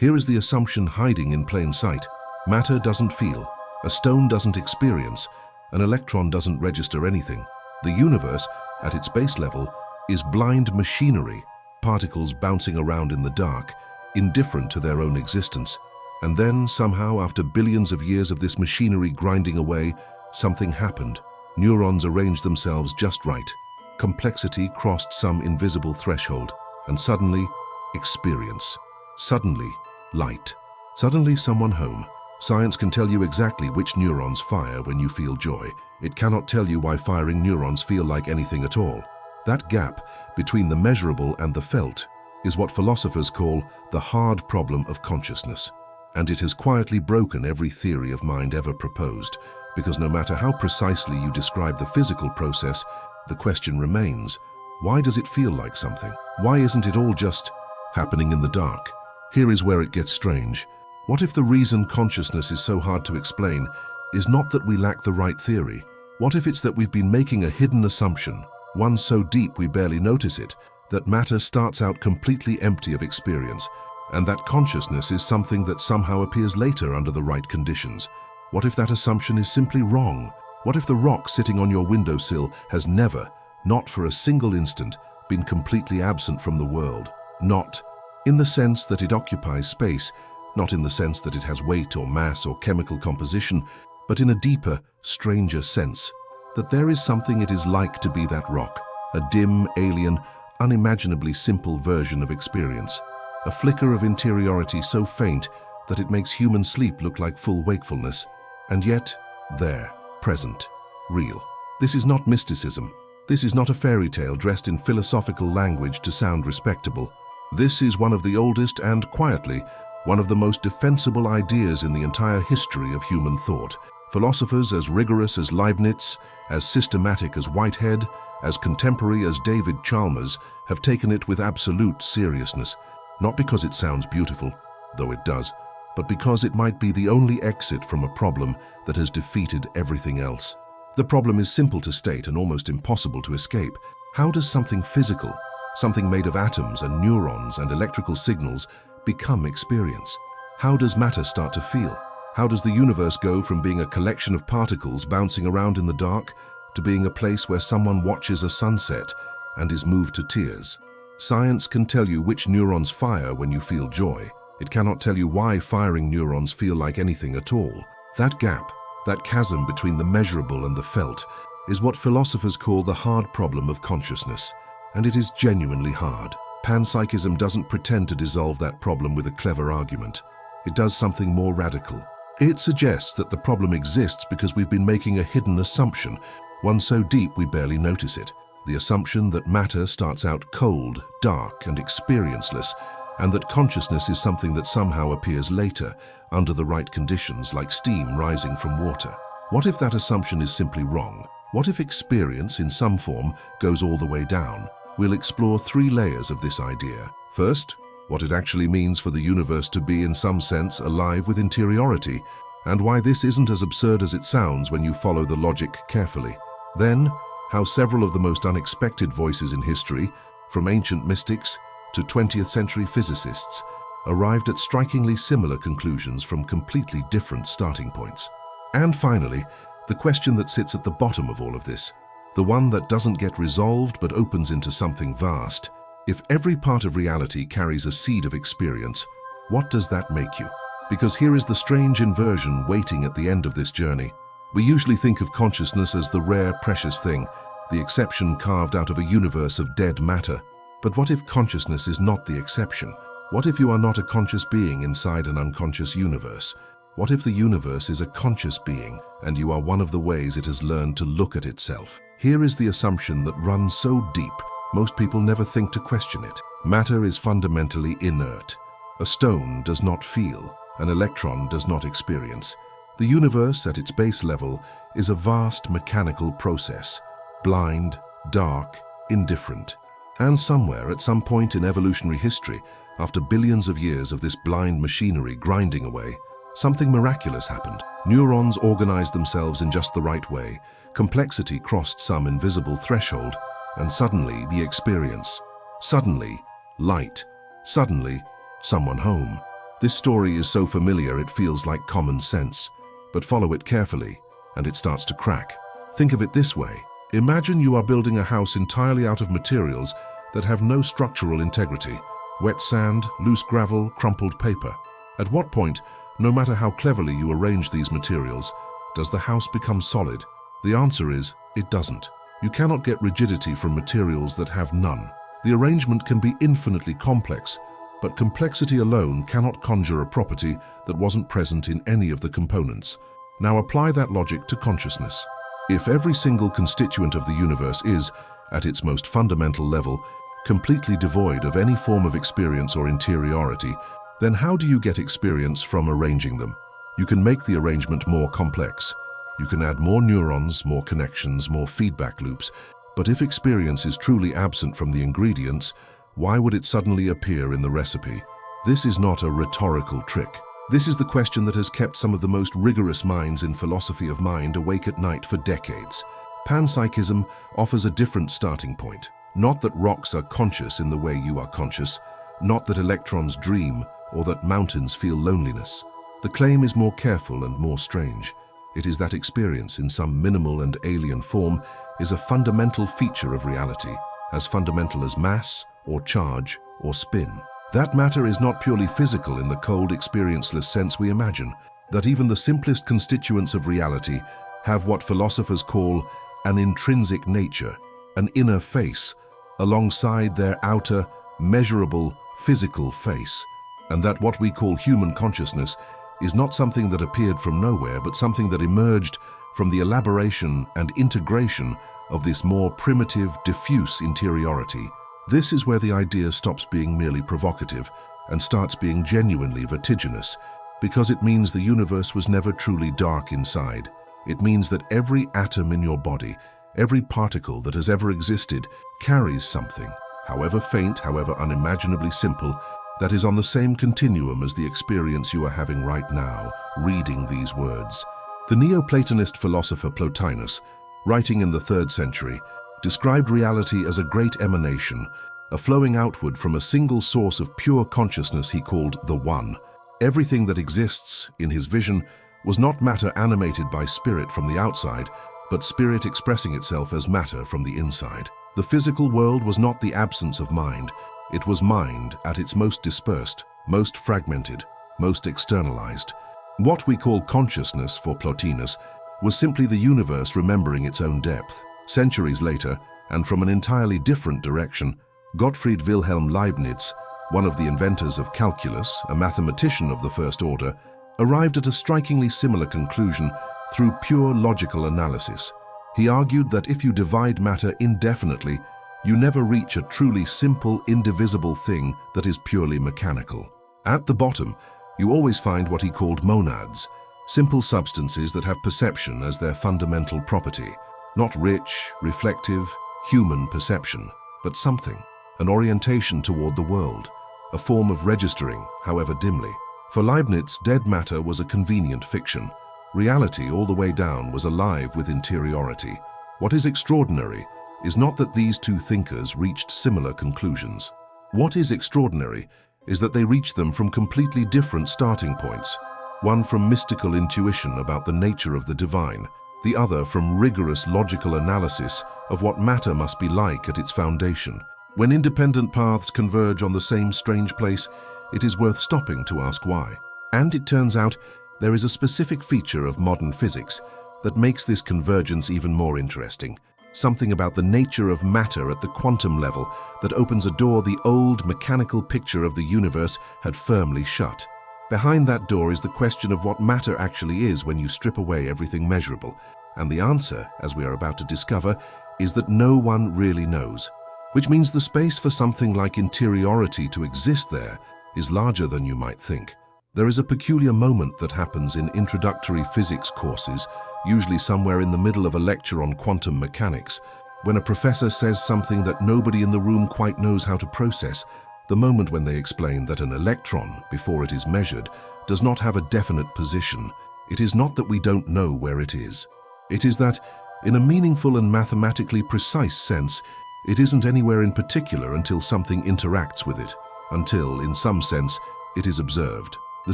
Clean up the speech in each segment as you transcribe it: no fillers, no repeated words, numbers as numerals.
Here is the assumption hiding in plain sight. Matter doesn't feel, a stone doesn't experience, an electron doesn't register anything. The universe, at its base level, is blind machinery, particles bouncing around in the dark, indifferent to their own existence. And then, somehow, after billions of years of this machinery grinding away, something happened. Neurons arranged themselves just right. Complexity crossed some invisible threshold, and suddenly, experience. Suddenly, light. Suddenly, someone home. Science can tell you exactly which neurons fire when you feel joy. It cannot tell you why firing neurons feel like anything at all. That gap between the measurable and the felt is what philosophers call the hard problem of consciousness. And it has quietly broken every theory of mind ever proposed, because no matter how precisely you describe the physical process, the question remains, why does it feel like something? Why isn't it all just happening in the dark? Here is where it gets strange. What if the reason consciousness is so hard to explain is not that we lack the right theory? What if it's that we've been making a hidden assumption, one so deep we barely notice it, that matter starts out completely empty of experience, and that consciousness is something that somehow appears later under the right conditions? What if that assumption is simply wrong? What if the rock sitting on your windowsill has never, not for a single instant, been completely absent from the world? Not in the sense that it occupies space, not in the sense that it has weight or mass or chemical composition, but in a deeper, stranger sense, that there is something it is like to be that rock, a dim, alien, unimaginably simple version of experience, a flicker of interiority so faint that it makes human sleep look like full wakefulness, and yet, there, present, real. This is not mysticism. This is not a fairy tale dressed in philosophical language to sound respectable. This is one of the oldest and, quietly, one of the most defensible ideas in the entire history of human thought. Philosophers as rigorous as Leibniz, as systematic as Whitehead, as contemporary as David Chalmers have taken it with absolute seriousness, not because it sounds beautiful, though it does, but because it might be the only exit from a problem that has defeated everything else. The problem is simple to state and almost impossible to escape. How does something physical, something made of atoms and neurons and electrical signals, become experience? How does matter start to feel? How does the universe go from being a collection of particles bouncing around in the dark to being a place where someone watches a sunset and is moved to tears? Science can tell you which neurons fire when you feel joy. It cannot tell you why firing neurons feel like anything at all. That gap, that chasm between the measurable and the felt, is what philosophers call the hard problem of consciousness. And it is genuinely hard. Panpsychism doesn't pretend to dissolve that problem with a clever argument. It does something more radical. It suggests that the problem exists because we've been making a hidden assumption, one so deep we barely notice it. The assumption that matter starts out cold, dark, and experienceless, and that consciousness is something that somehow appears later, under the right conditions, like steam rising from water. What if that assumption is simply wrong? What if experience, in some form, goes all the way down? We'll explore 3 layers of this idea. First, what it actually means for the universe to be, in some sense, alive with interiority, and why this isn't as absurd as it sounds when you follow the logic carefully. Then, how several of the most unexpected voices in history, from ancient mystics to 20th century physicists, arrived at strikingly similar conclusions from completely different starting points. And finally, the question that sits at the bottom of all of this, the one that doesn't get resolved but opens into something vast. If every part of reality carries a seed of experience, what does that make you? Because here is the strange inversion waiting at the end of this journey. We usually think of consciousness as the rare, precious thing, the exception carved out of a universe of dead matter. But what if consciousness is not the exception? What if you are not a conscious being inside an unconscious universe? What if the universe is a conscious being and you are one of the ways it has learned to look at itself? Here is the assumption that runs so deep, most people never think to question it. Matter is fundamentally inert. A stone does not feel, an electron does not experience. The universe, at its base level, is a vast mechanical process, blind, dark, indifferent. And somewhere, at some point in evolutionary history, after billions of years of this blind machinery grinding away, something miraculous happened. Neurons organized themselves in just the right way, complexity crossed some invisible threshold, and suddenly the experience. Suddenly, light. Suddenly, someone home. This story is so familiar it feels like common sense, but follow it carefully and it starts to crack. Think of it this way. Imagine you are building a house entirely out of materials that have no structural integrity: wet sand, loose gravel, crumpled paper. At what point, no matter how cleverly you arrange these materials, does the house become solid? The answer is, it doesn't. You cannot get rigidity from materials that have none. The arrangement can be infinitely complex, but complexity alone cannot conjure a property that wasn't present in any of the components. Now apply that logic to consciousness. If every single constituent of the universe is, at its most fundamental level, completely devoid of any form of experience or interiority, then how do you get experience from arranging them? You can make the arrangement more complex. You can add more neurons, more connections, more feedback loops. But if experience is truly absent from the ingredients, why would it suddenly appear in the recipe? This is not a rhetorical trick. This is the question that has kept some of the most rigorous minds in philosophy of mind awake at night for decades. Panpsychism offers a different starting point. Not that rocks are conscious in the way you are conscious, not that electrons dream, or that mountains feel loneliness. The claim is more careful and more strange. It is that experience in some minimal and alien form is a fundamental feature of reality, as fundamental as mass, or charge, or spin. That matter is not purely physical in the cold, experienceless sense we imagine, that even the simplest constituents of reality have what philosophers call an intrinsic nature, an inner face, alongside their outer, measurable, physical face, and that what we call human consciousness is not something that appeared from nowhere, but something that emerged from the elaboration and integration of this more primitive, diffuse interiority. This is where the idea stops being merely provocative and starts being genuinely vertiginous, because it means the universe was never truly dark inside. It means that every atom in your body, every particle that has ever existed, carries something, however faint, however unimaginably simple, that is on the same continuum as the experience you are having right now, reading these words. The Neoplatonist philosopher Plotinus, writing in the 3rd century, described reality as a great emanation, a flowing outward from a single source of pure consciousness he called the One. Everything that exists, in his vision, was not matter animated by spirit from the outside, but spirit expressing itself as matter from the inside. The physical world was not the absence of mind. It was mind at its most dispersed, most fragmented, most externalized. What we call consciousness for Plotinus was simply the universe remembering its own depth. Centuries later, and from an entirely different direction, Gottfried Wilhelm Leibniz, one of the inventors of calculus, a mathematician of the first order, arrived at a strikingly similar conclusion through pure logical analysis. He argued that if you divide matter indefinitely, you never reach a truly simple, indivisible thing that is purely mechanical. At the bottom, you always find what he called monads, simple substances that have perception as their fundamental property. Not rich, reflective, human perception, but something, an orientation toward the world, a form of registering, however dimly. For Leibniz, dead matter was a convenient fiction. Reality all the way down was alive with interiority. What is extraordinary is not that these two thinkers reached similar conclusions. What is extraordinary is that they reached them from completely different starting points, one from mystical intuition about the nature of the divine, the other from rigorous logical analysis of what matter must be like at its foundation. When independent paths converge on the same strange place, it is worth stopping to ask why. And it turns out there is a specific feature of modern physics that makes this convergence even more interesting. Something about the nature of matter at the quantum level that opens a door the old mechanical picture of the universe had firmly shut. Behind that door is the question of what matter actually is when you strip away everything measurable. And the answer, as we are about to discover, is that no one really knows, which means the space for something like interiority to exist there is larger than you might think. There is a peculiar moment that happens in introductory physics courses, usually somewhere in the middle of a lecture on quantum mechanics, when a professor says something that nobody in the room quite knows how to process, the moment when they explain that an electron, before it is measured, does not have a definite position. It is not that we don't know where it is. It is that, in a meaningful and mathematically precise sense, it isn't anywhere in particular until something interacts with it, until, in some sense, it is observed. The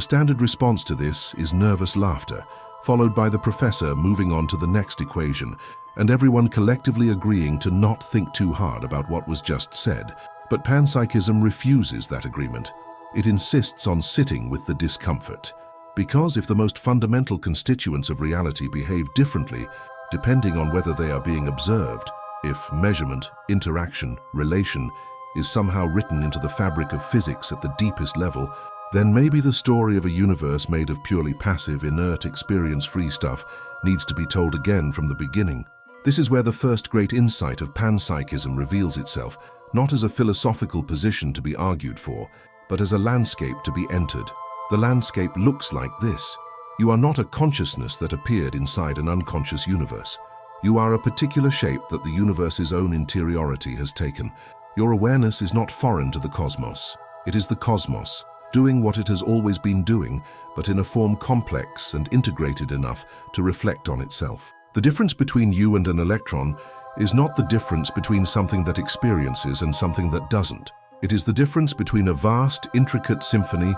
standard response to this is nervous laughter, followed by the professor moving on to the next equation, and everyone collectively agreeing to not think too hard about what was just said. But panpsychism refuses that agreement. It insists on sitting with the discomfort. Because if the most fundamental constituents of reality behave differently, depending on whether they are being observed, if measurement, interaction, relation is somehow written into the fabric of physics at the deepest level, then maybe the story of a universe made of purely passive, inert, experience-free stuff needs to be told again from the beginning. This is where the first great insight of panpsychism reveals itself, not as a philosophical position to be argued for, but as a landscape to be entered. The landscape looks like this. You are not a consciousness that appeared inside an unconscious universe. You are a particular shape that the universe's own interiority has taken. Your awareness is not foreign to the cosmos. It is the cosmos, doing what it has always been doing, but in a form complex and integrated enough to reflect on itself. The difference between you and an electron is not the difference between something that experiences and something that doesn't. It is the difference between a vast, intricate symphony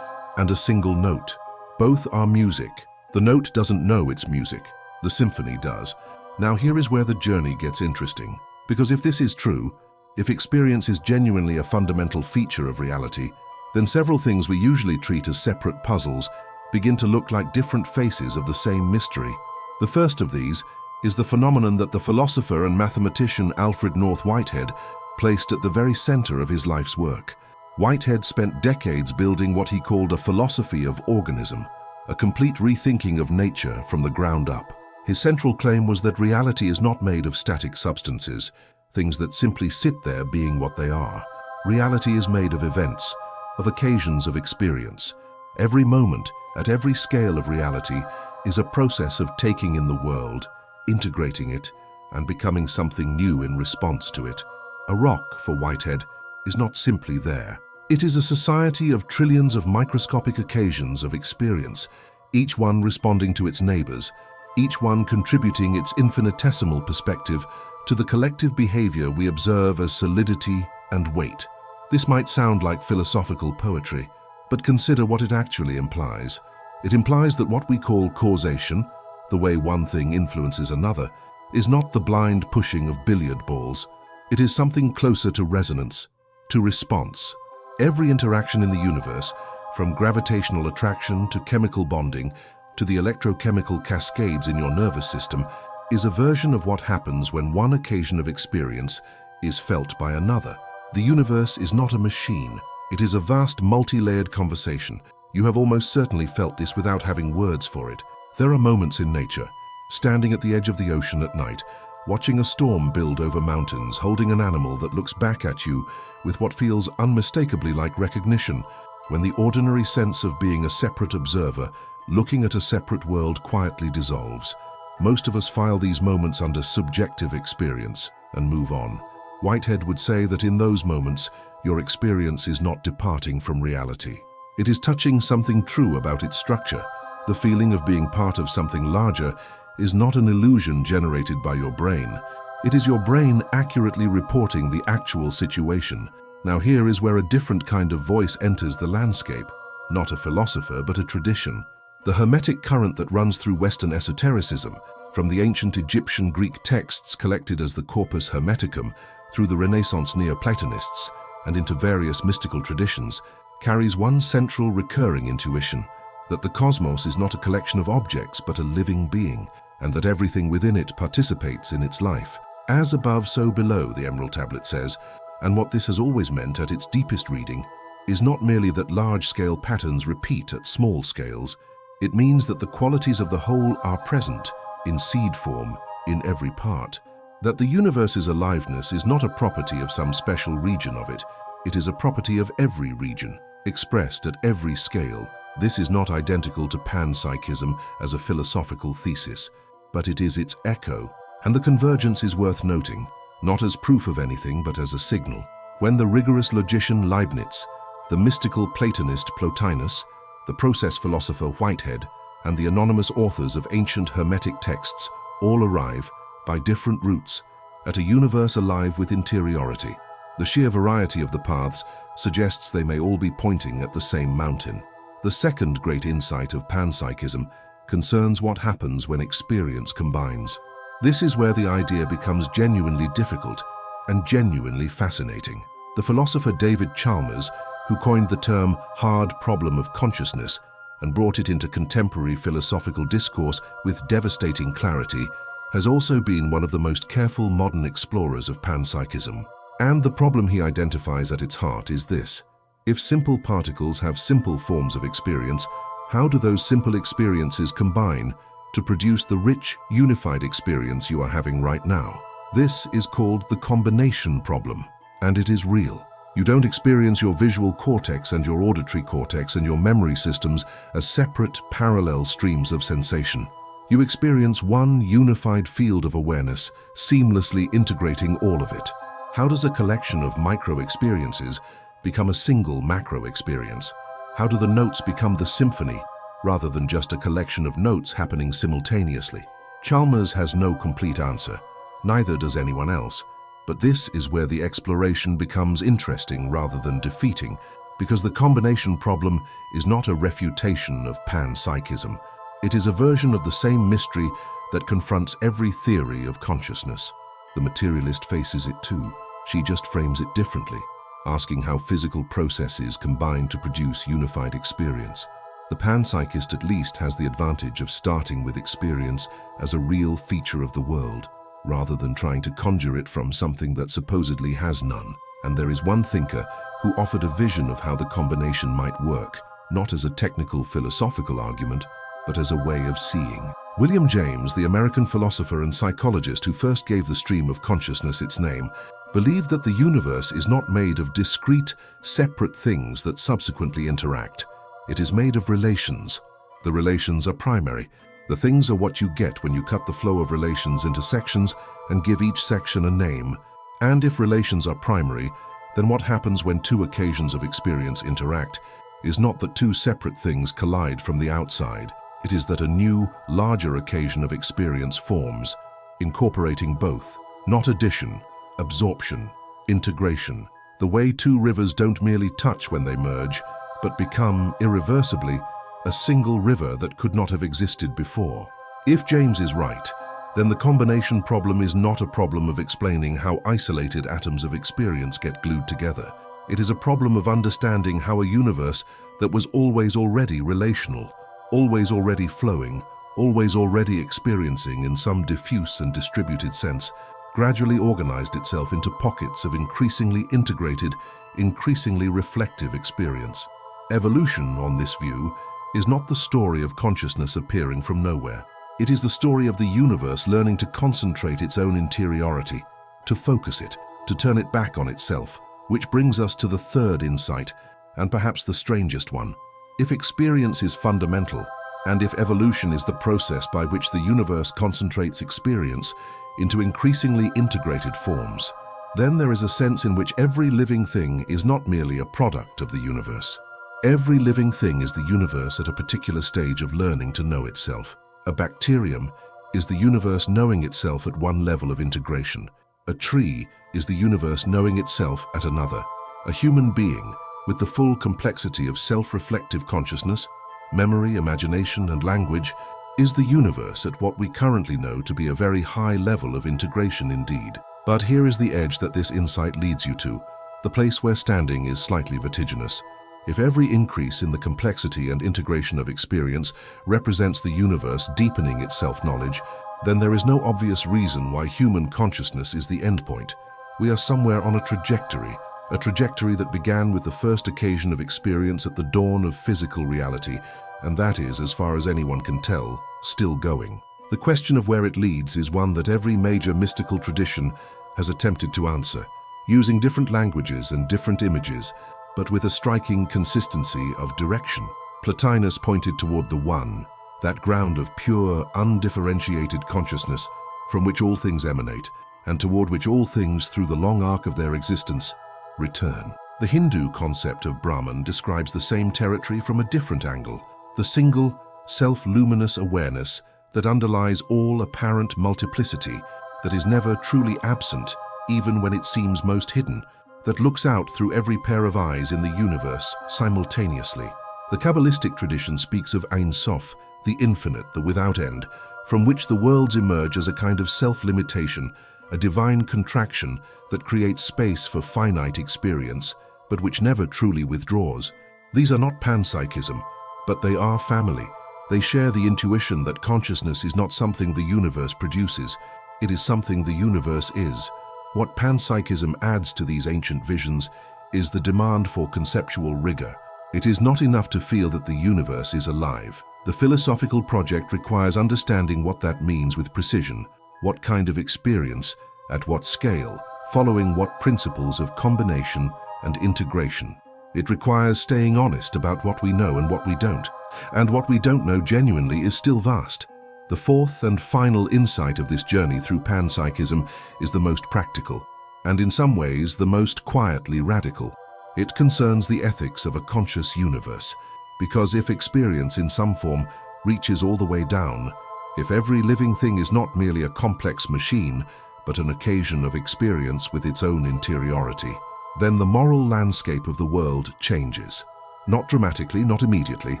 and a single note. Both are music. The note doesn't know it's music. The symphony does. Now here is where the journey gets interesting. Because if this is true, if experience is genuinely a fundamental feature of reality, then several things we usually treat as separate puzzles begin to look like different faces of the same mystery. The first of these is the phenomenon that the philosopher and mathematician Alfred North Whitehead placed at the very center of his life's work. Whitehead spent decades building what he called a philosophy of organism, a complete rethinking of nature from the ground up. His central claim was that reality is not made of static substances, things that simply sit there being what they are. Reality is made of events, of occasions of experience. Every moment, at every scale of reality, is a process of taking in the world, integrating it, and becoming something new in response to it. A rock, for Whitehead, is not simply there. It is a society of trillions of microscopic occasions of experience, each one responding to its neighbors, each one contributing its infinitesimal perspective to the collective behavior we observe as solidity and weight. This might sound like philosophical poetry, but consider what it actually implies. It implies that what we call causation, the way one thing influences another, is not the blind pushing of billiard balls. It is something closer to resonance, to response. Every interaction in the universe, from gravitational attraction to chemical bonding to the electrochemical cascades in your nervous system, is a version of what happens when one occasion of experience is felt by another. The universe is not a machine. It is a vast multi-layered conversation. You have almost certainly felt this without having words for it. There are moments in nature, standing at the edge of the ocean at night, watching a storm build over mountains, holding an animal that looks back at you with what feels unmistakably like recognition, when the ordinary sense of being a separate observer, looking at a separate world, quietly dissolves. Most of us file these moments under subjective experience and move on. Whitehead would say that in those moments, your experience is not departing from reality. It is touching something true about its structure. The feeling of being part of something larger is not an illusion generated by your brain. It is your brain accurately reporting the actual situation. Now here is where a different kind of voice enters the landscape. Not a philosopher, but a tradition. The Hermetic current that runs through Western esotericism, from the ancient Egyptian Greek texts collected as the Corpus Hermeticum, through the Renaissance Neoplatonists, and into various mystical traditions, carries one central recurring intuition, that the cosmos is not a collection of objects but a living being, and that everything within it participates in its life. As above, so below, the Emerald Tablet says, and what this has always meant at its deepest reading is not merely that large-scale patterns repeat at small scales. It means that the qualities of the whole are present, in seed form, in every part. That the universe's aliveness is not a property of some special region of it. It is a property of every region, expressed at every scale. This is not identical to panpsychism as a philosophical thesis, but it is its echo. And the convergence is worth noting, not as proof of anything, but as a signal. When the rigorous logician Leibniz, the mystical Platonist Plotinus, the process philosopher Whitehead, and the anonymous authors of ancient Hermetic texts all arrive, by different routes, at a universe alive with interiority. The sheer variety of the paths suggests they may all be pointing at the same mountain. The second great insight of panpsychism concerns what happens when experience combines. This is where the idea becomes genuinely difficult and genuinely fascinating. The philosopher David Chalmers, who coined the term hard problem of consciousness and brought it into contemporary philosophical discourse with devastating clarity, has also been one of the most careful modern explorers of panpsychism. And the problem he identifies at its heart is this: if simple particles have simple forms of experience, how do those simple experiences combine to produce the rich, unified experience you are having right now? This is called the combination problem, and it is real. You don't experience your visual cortex and your auditory cortex and your memory systems as separate, parallel streams of sensation. You experience one unified field of awareness, seamlessly integrating all of it. How does a collection of micro-experiences become a single macro-experience? How do the notes become the symphony, rather than just a collection of notes happening simultaneously? Chalmers has no complete answer, neither does anyone else. But this is where the exploration becomes interesting rather than defeating, because the combination problem is not a refutation of panpsychism. It is a version of the same mystery that confronts every theory of consciousness. The materialist faces it too. She just frames it differently, asking how physical processes combine to produce unified experience. The panpsychist at least has the advantage of starting with experience as a real feature of the world, rather than trying to conjure it from something that supposedly has none. And there is one thinker who offered a vision of how the combination might work, not as a technical philosophical argument, but as a way of seeing. William James, the American philosopher and psychologist who first gave the stream of consciousness its name, believed that the universe is not made of discrete, separate things that subsequently interact. It is made of relations. The relations are primary. The things are what you get when you cut the flow of relations into sections and give each section a name. And if relations are primary, then what happens when two occasions of experience interact is not that two separate things collide from the outside. It is that a new, larger occasion of experience forms, incorporating both, not addition, absorption, integration. The way two rivers don't merely touch when they merge, but become, irreversibly, a single river that could not have existed before. If James is right, then the combination problem is not a problem of explaining how isolated atoms of experience get glued together. It is a problem of understanding how a universe that was always already relational, always already flowing, always already experiencing in some diffuse and distributed sense, gradually organized itself into pockets of increasingly integrated, increasingly reflective experience. Evolution, on this view, is not the story of consciousness appearing from nowhere. It is the story of the universe learning to concentrate its own interiority, to focus it, to turn it back on itself, which brings us to the third insight, and perhaps the strangest one. If experience is fundamental, and if evolution is the process by which the universe concentrates experience into increasingly integrated forms, then there is a sense in which every living thing is not merely a product of the universe. Every living thing is the universe at a particular stage of learning to know itself. A bacterium is the universe knowing itself at one level of integration. A tree is the universe knowing itself at another. A human being, with the full complexity of self-reflective consciousness, memory, imagination, and language, is the universe at what we currently know to be a very high level of integration indeed. But here is the edge that this insight leads you to. The place where standing is slightly vertiginous. If every increase in the complexity and integration of experience represents the universe deepening its self-knowledge, then there is no obvious reason why human consciousness is the endpoint. We are somewhere on a trajectory that began with the first occasion of experience at the dawn of physical reality, and that is, as far as anyone can tell, still going. The question of where it leads is one that every major mystical tradition has attempted to answer, using different languages and different images, but with a striking consistency of direction. Plotinus pointed toward the One, that ground of pure, undifferentiated consciousness from which all things emanate, and toward which all things, through the long arc of their existence, return. The Hindu concept of Brahman describes the same territory from a different angle, the single, self-luminous awareness that underlies all apparent multiplicity, that is never truly absent, even when it seems most hidden, that looks out through every pair of eyes in the universe simultaneously. The Kabbalistic tradition speaks of Ein Sof, the infinite, the without end, from which the worlds emerge as a kind of self-limitation, a divine contraction that creates space for finite experience, but which never truly withdraws. These are not panpsychism, but they are family. They share the intuition that consciousness is not something the universe produces, it is something the universe is. What panpsychism adds to these ancient visions is the demand for conceptual rigor. It is not enough to feel that the universe is alive. The philosophical project requires understanding what that means with precision, what kind of experience, at what scale, following what principles of combination and integration. It requires staying honest about what we know and what we don't. And what we don't know genuinely is still vast. The fourth and final insight of this journey through panpsychism is the most practical, and in some ways the most quietly radical. It concerns the ethics of a conscious universe, because if experience in some form reaches all the way down, if every living thing is not merely a complex machine, but an occasion of experience with its own interiority, then the moral landscape of the world changes. Not dramatically, not immediately,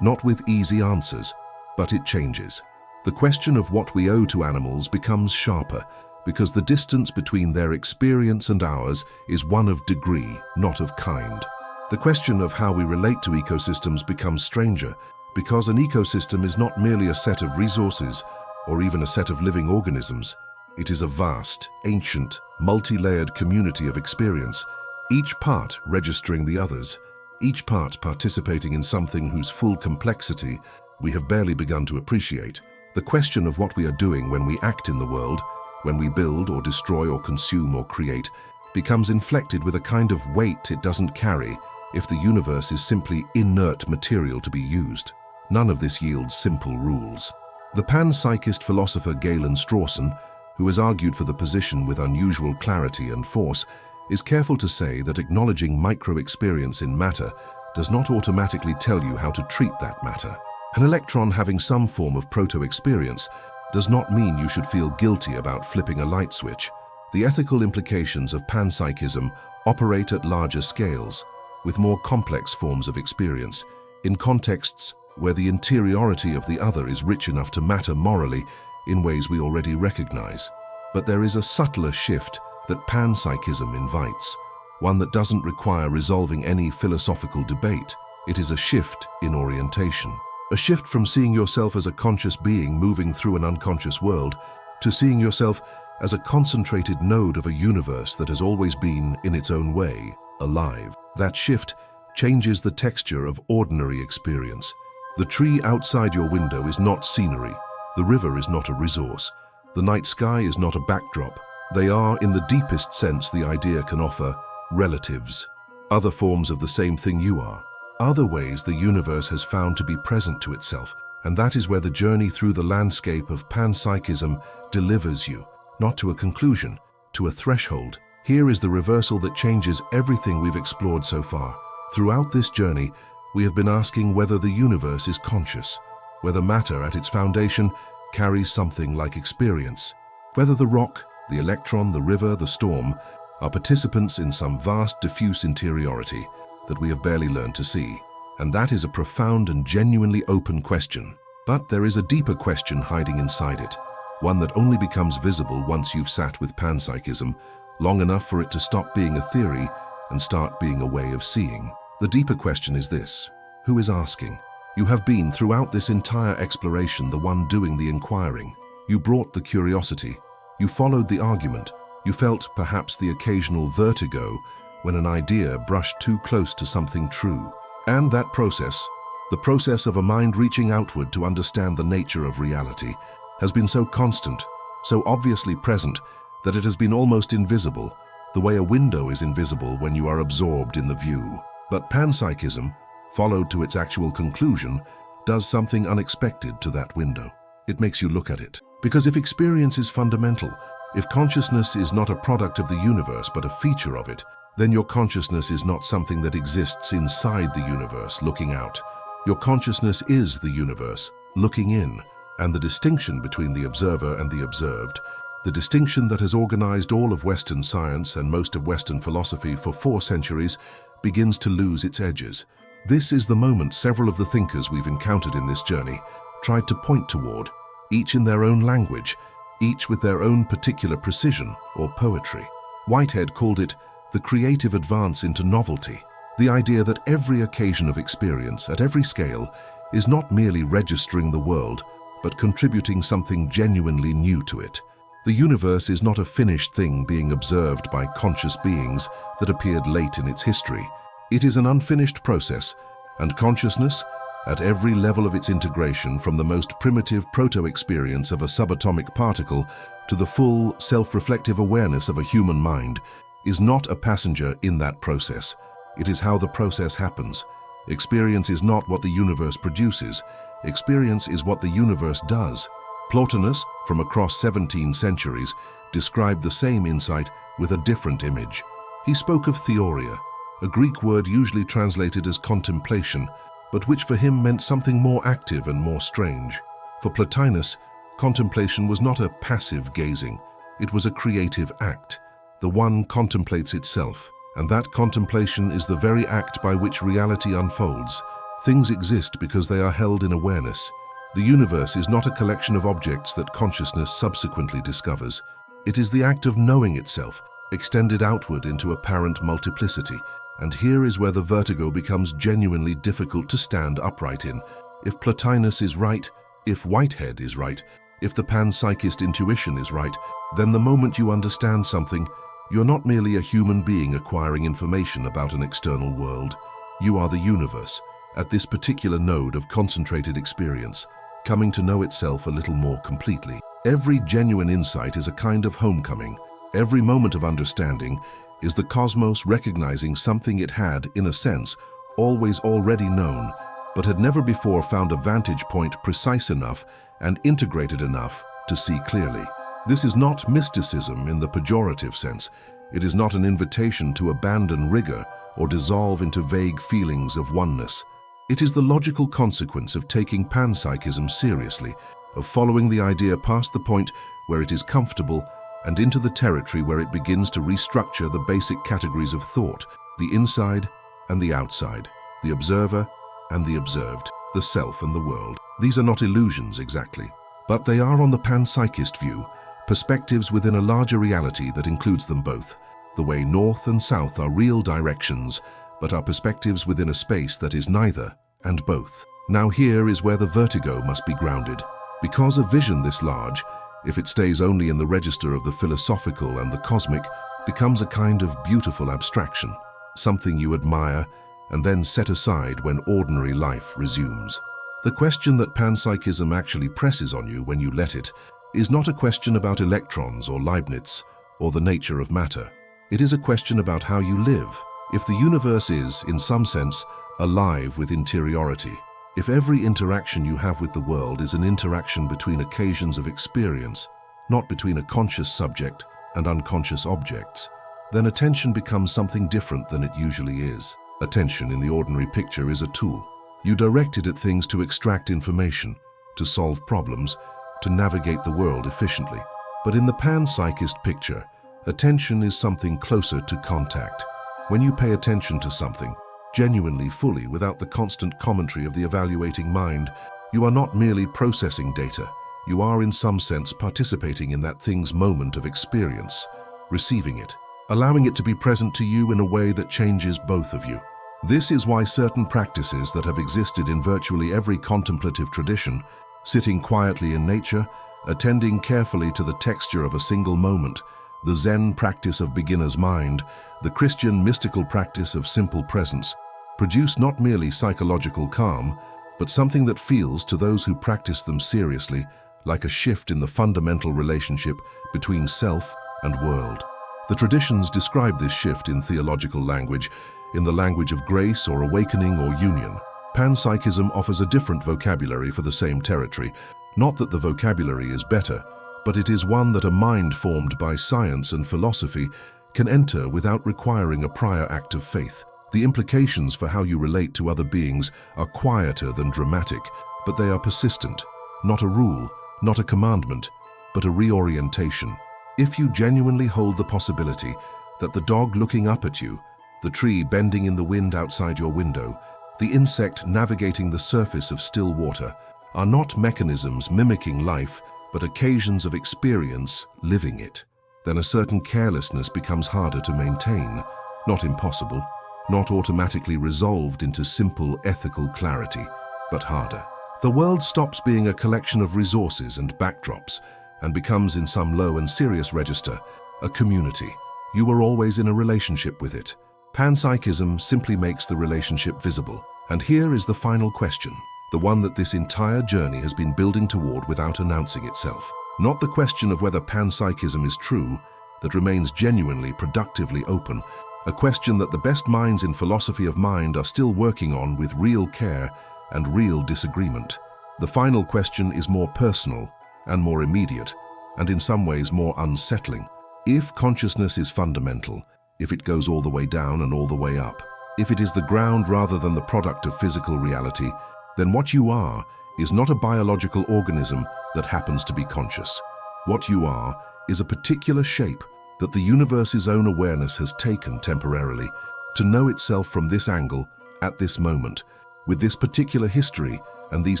not with easy answers, but it changes. The question of what we owe to animals becomes sharper, because the distance between their experience and ours is one of degree, not of kind. The question of how we relate to ecosystems becomes stranger, because an ecosystem is not merely a set of resources or even a set of living organisms. It is a vast, ancient, multi-layered community of experience, each part registering the others, each part participating in something whose full complexity we have barely begun to appreciate. The question of what we are doing when we act in the world, when we build or destroy or consume or create, becomes inflected with a kind of weight it doesn't carry if the universe is simply inert material to be used. None of this yields simple rules. The panpsychist philosopher Galen Strawson, who has argued for the position with unusual clarity and force, is careful to say that acknowledging micro-experience in matter does not automatically tell you how to treat that matter. An electron having some form of proto-experience does not mean you should feel guilty about flipping a light switch. The ethical implications of panpsychism operate at larger scales, with more complex forms of experience, in contexts where the interiority of the other is rich enough to matter morally in ways we already recognize. But there is a subtler shift that panpsychism invites, one that doesn't require resolving any philosophical debate. It is a shift in orientation. A shift from seeing yourself as a conscious being moving through an unconscious world to seeing yourself as a concentrated node of a universe that has always been, in its own way, alive. That shift changes the texture of ordinary experience. The tree outside your window is not scenery. The river is not a resource. The night sky is not a backdrop. They are, in the deepest sense the idea can offer, relatives, other forms of the same thing you are. Other ways the universe has found to be present to itself, and that is where the journey through the landscape of panpsychism delivers you, not to a conclusion, to a threshold. Here is the reversal that changes everything we've explored so far. Throughout this journey, we have been asking whether the universe is conscious, whether matter at its foundation carries something like experience, whether the rock, the electron, the river, the storm are participants in some vast diffuse interiority that we have barely learned to see. And that is a profound and genuinely open question. But there is a deeper question hiding inside it, one that only becomes visible once you've sat with panpsychism long enough for it to stop being a theory and start being a way of seeing. The deeper question is this: who is asking? You have been, throughout this entire exploration, the one doing the inquiring. You brought the curiosity. You followed the argument. You felt perhaps the occasional vertigo when an idea brushed too close to something true. And that process, the process of a mind reaching outward to understand the nature of reality, has been so constant, so obviously present, that it has been almost invisible, the way a window is invisible when you are absorbed in the view. But panpsychism, followed to its actual conclusion, does something unexpected to that window. It makes you look at it. Because if experience is fundamental, if consciousness is not a product of the universe but a feature of it, then your consciousness is not something that exists inside the universe looking out. Your consciousness is the universe looking in, and the distinction between the observer and the observed, the distinction that has organized all of Western science and most of Western philosophy for 4 centuries, begins to lose its edges. This is the moment several of the thinkers we've encountered in this journey tried to point toward, each in their own language, each with their own particular precision or poetry. Whitehead called it the creative advance into novelty, the idea that every occasion of experience at every scale is not merely registering the world, but contributing something genuinely new to it. The universe is not a finished thing being observed by conscious beings that appeared late in its history. It is an unfinished process, and consciousness, at every level of its integration, from the most primitive proto-experience of a subatomic particle to the full, self-reflective awareness of a human mind, is not a passenger in that process. It is how the process happens. Experience is not what the universe produces. Experience is what the universe does. Plotinus, from across 17 centuries, described the same insight with a different image. He spoke of theoria, a Greek word usually translated as contemplation, but which for him meant something more active and more strange. For Plotinus, contemplation was not a passive gazing, it was a creative act. The one contemplates itself, and that contemplation is the very act by which reality unfolds. Things exist because they are held in awareness. The universe is not a collection of objects that consciousness subsequently discovers. It is the act of knowing itself, extended outward into apparent multiplicity. And here is where the vertigo becomes genuinely difficult to stand upright in. If Plotinus is right, if Whitehead is right, if the panpsychist intuition is right, then the moment you understand something, you're not merely a human being acquiring information about an external world. You are the universe, at this particular node of concentrated experience, coming to know itself a little more completely. Every genuine insight is a kind of homecoming. Every moment of understanding is the cosmos recognizing something it had, in a sense, always already known, but had never before found a vantage point precise enough and integrated enough to see clearly. This is not mysticism in the pejorative sense. It is not an invitation to abandon rigor or dissolve into vague feelings of oneness. It is the logical consequence of taking panpsychism seriously, of following the idea past the point where it is comfortable and into the territory where it begins to restructure the basic categories of thought, the inside and the outside, the observer and the observed, the self and the world. These are not illusions exactly, but they are, on the panpsychist view, perspectives within a larger reality that includes them both. The way north and south are real directions, but are perspectives within a space that is neither and both. Now here is where the vertigo must be grounded, because a vision this large, if it stays only in the register of the philosophical and the cosmic, becomes a kind of beautiful abstraction, something you admire and then set aside when ordinary life resumes. The question that panpsychism actually presses on you when you let it is not a question about electrons or Leibniz or the nature of matter. It is a question about how you live. If the universe is, in some sense, alive with interiority, if every interaction you have with the world is an interaction between occasions of experience, not between a conscious subject and unconscious objects, then attention becomes something different than it usually is. Attention in the ordinary picture is a tool. You direct it at things to extract information, to solve problems, to navigate the world efficiently. But in the panpsychist picture, attention is something closer to contact. When you pay attention to something, genuinely, fully, without the constant commentary of the evaluating mind, you are not merely processing data. You are, in some sense, participating in that thing's moment of experience, receiving it, allowing it to be present to you in a way that changes both of you. This is why certain practices that have existed in virtually every contemplative tradition, sitting quietly in nature, attending carefully to the texture of a single moment, the Zen practice of beginner's mind, the Christian mystical practice of simple presence, produce not merely psychological calm, but something that feels, to those who practice them seriously, like a shift in the fundamental relationship between self and world. The traditions describe this shift in theological language, in the language of grace or awakening or union. Panpsychism offers a different vocabulary for the same territory. Not that the vocabulary is better, but it is one that a mind formed by science and philosophy can enter without requiring a prior act of faith. The implications for how you relate to other beings are quieter than dramatic, but they are persistent. Not a rule, not a commandment, but a reorientation. If you genuinely hold the possibility that the dog looking up at you, the tree bending in the wind outside your window, the insect navigating the surface of still water, are not mechanisms mimicking life, but occasions of experience living it. Then a certain carelessness becomes harder to maintain, not impossible, not automatically resolved into simple ethical clarity, but harder. The world stops being a collection of resources and backdrops and becomes, in some low and serious register, a community. You are always in a relationship with it. Panpsychism simply makes the relationship visible. And here is the final question, the one that this entire journey has been building toward without announcing itself. Not the question of whether panpsychism is true, that remains genuinely, productively open, a question that the best minds in philosophy of mind are still working on with real care and real disagreement. The final question is more personal and more immediate, and in some ways more unsettling. If consciousness is fundamental, if it goes all the way down and all the way up, if it is the ground rather than the product of physical reality, then what you are is not a biological organism that happens to be conscious. What you are is a particular shape that the universe's own awareness has taken temporarily to know itself from this angle, at this moment, with this particular history and these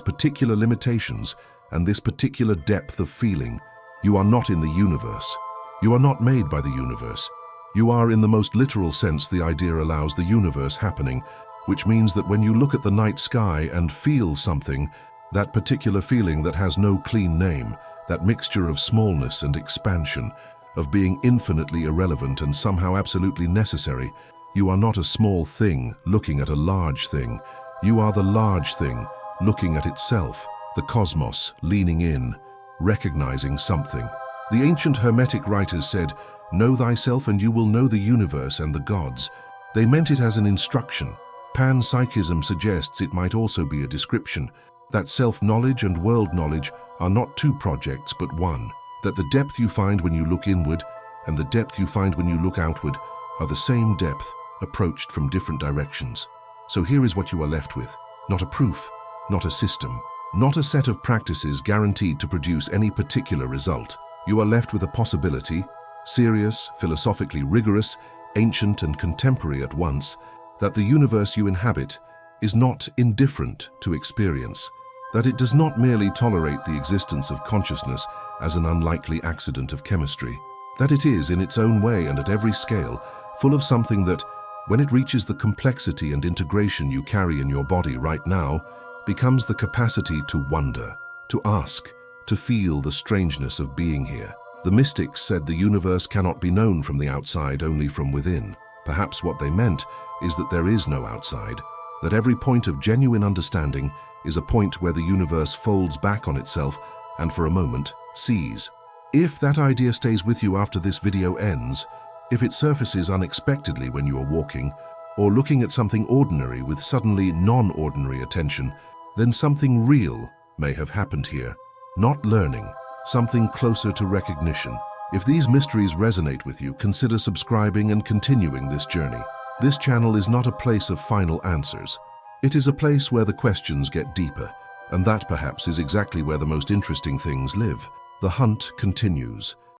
particular limitations and this particular depth of feeling. You are not in the universe. You are not made by the universe. You are, in the most literal sense, the idea allows the universe happening, which means that when you look at the night sky and feel something, that particular feeling that has no clean name, that mixture of smallness and expansion, of being infinitely irrelevant and somehow absolutely necessary, you are not a small thing looking at a large thing. You are the large thing looking at itself, the cosmos leaning in, recognizing something. The ancient Hermetic writers said, "Know thyself and you will know the universe and the gods." They meant it as an instruction. Panpsychism suggests it might also be a description, that self-knowledge and world knowledge are not two projects but one, that the depth you find when you look inward and the depth you find when you look outward are the same depth, approached from different directions. So here is what you are left with, not a proof, not a system, not a set of practices guaranteed to produce any particular result. You are left with a possibility, serious, philosophically rigorous, ancient and contemporary at once, that the universe you inhabit is not indifferent to experience, that it does not merely tolerate the existence of consciousness as an unlikely accident of chemistry, that it is, in its own way and at every scale, full of something that, when it reaches the complexity and integration you carry in your body right now, becomes the capacity to wonder, to ask, to feel the strangeness of being here. The mystics said the universe cannot be known from the outside, only from within. Perhaps what they meant is that there is no outside, that every point of genuine understanding is a point where the universe folds back on itself and for a moment sees. If that idea stays with you after this video ends, if it surfaces unexpectedly when you are walking, or looking at something ordinary with suddenly non-ordinary attention, then something real may have happened here. Not learning, something closer to recognition. If these mysteries resonate with you, consider subscribing and continuing this journey. This channel is not a place of final answers. It is a place where the questions get deeper, and that perhaps is exactly where the most interesting things live. The hunt continues.